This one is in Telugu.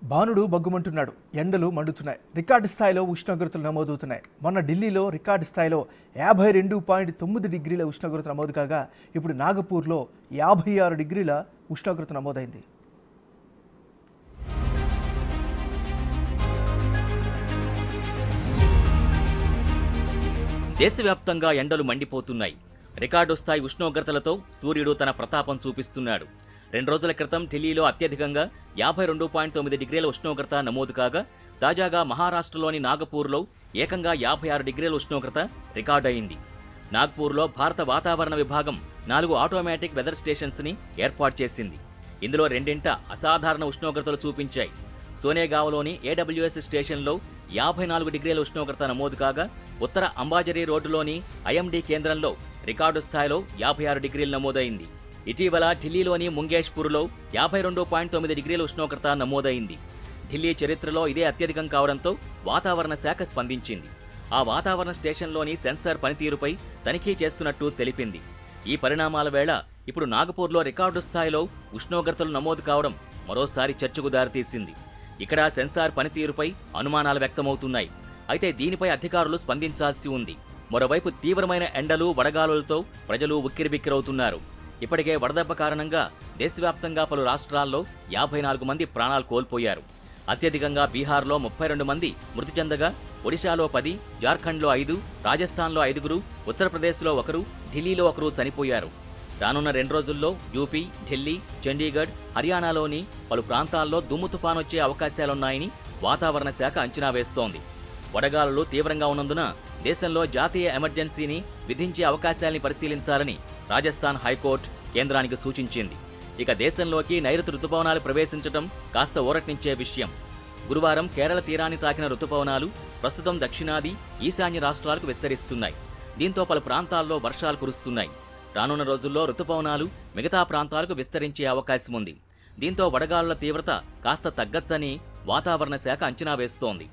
బాణుడు బగ్గుమంటున్నాడు. ఎండలు మండుతున్నాయి. రికార్డు స్థాయిలో ఉష్ణోగ్రతలు నమోదవుతున్నాయి. మొన్న ఢిల్లీలో రికార్డు స్థాయిలో 52.9 డిగ్రీల ఉష్ణోగ్రత నమోదు కాగా ఇప్పుడు నాగపూర్లో 56 డిగ్రీల ఉష్ణోగ్రత నమోదైంది. దేశవ్యాప్తంగా ఎండలు మండిపోతున్నాయి. రికార్డు స్థాయి ఉష్ణోగ్రతలతో సూర్యుడు తన ప్రతాపం చూపిస్తున్నాడు. 2 రోజుల క్రితం ఢిల్లీలో అత్యధికంగా 52.9 డిగ్రీల ఉష్ణోగ్రత నమోదు కాగా తాజాగా మహారాష్ట్రలోని నాగపూర్లో ఏకంగా 56 డిగ్రీల ఉష్ణోగ్రత రికార్డయింది. నాగ్పూర్లో భారత వాతావరణ విభాగం 4 ఆటోమేటిక్ వెదర్ స్టేషన్స్ని ఏర్పాటు చేసింది. ఇందులో 2 అసాధారణ ఉష్ణోగ్రతలు చూపించాయి. సోనేగావ్లోని AWS స్టేషన్లో 54 డిగ్రీల ఉష్ణోగ్రత నమోదు కాగా ఉత్తర అంబాజరీ రోడ్డులోని IMD కేంద్రంలో రికార్డు స్థాయిలో 56 డిగ్రీలు నమోదైంది. ఇటీవల ఢిల్లీలోని ముంగేష్పూర్లో 52.9 డిగ్రీల ఉష్ణోగ్రత నమోదైంది. ఢిల్లీ చరిత్రలో ఇదే అత్యధికం కావడంతో వాతావరణ శాఖ స్పందించింది. ఆ వాతావరణ స్టేషన్లోని సెన్సార్ పనితీరుపై తనిఖీ చేస్తున్నట్టు తెలిపింది. ఈ పరిణామాల వేళ ఇప్పుడు నాగపూర్లో రికార్డు స్థాయిలో ఉష్ణోగ్రతలు నమోదు కావడం మరోసారి చర్చకు దారితీసింది. ఇక్కడ సెన్సార్ పనితీరుపై అనుమానాలు వ్యక్తమవుతున్నాయి. అయితే దీనిపై అధికారులు స్పందించాల్సి ఉంది. మరోవైపు తీవ్రమైన ఎండలు వడగాలులతో ప్రజలు ఉక్కిరిబిక్కిరవుతున్నారు. ఇప్పటికే వడదెబ్బ కారణంగా దేశవ్యాప్తంగా పలు రాష్ట్రాల్లో 54 మంది ప్రాణాలు కోల్పోయారు. అత్యధికంగా బీహార్లో 32 మంది మృతి చెందగా ఒడిశాలో 10, జార్ఖండ్లో 5, రాజస్థాన్లో 5, ఉత్తరప్రదేశ్లో 1, ఢిల్లీలో 1 చనిపోయారు. రానున్న 2 రోజుల్లో యూపీ, ఢిల్లీ, చండీగఢ్, హర్యానాలోని పలు ప్రాంతాల్లో దుమ్ము తుఫాను వచ్చే అవకాశాలున్నాయని వాతావరణ శాఖ అంచనా వేస్తోంది. వడగాలులు తీవ్రంగా ఉన్నందున దేశంలో జాతీయ ఎమర్జెన్సీని విధించే అవకాశాల్ని పరిశీలించాలని రాజస్థాన్ హైకోర్టు కేంద్రానికి సూచించింది. ఇక దేశంలోకి నైరుతి రుతుపవనాలు ప్రవేశించడం కాస్త ఊరటనిచ్చే విషయం. గురువారం కేరళ తీరాన్ని తాకిన రుతుపవనాలు ప్రస్తుతం దక్షిణాది, ఈశాన్య రాష్ట్రాలకు విస్తరిస్తున్నాయి. దీంతో పలు ప్రాంతాల్లో వర్షాలు కురుస్తున్నాయి. రానున్న రోజుల్లో రుతుపవనాలు మిగతా ప్రాంతాలకు విస్తరించే అవకాశం ఉంది. దీంతో వడగాలుల తీవ్రత కాస్త తగ్గచ్చని వాతావరణ శాఖ అంచనా వేస్తోంది.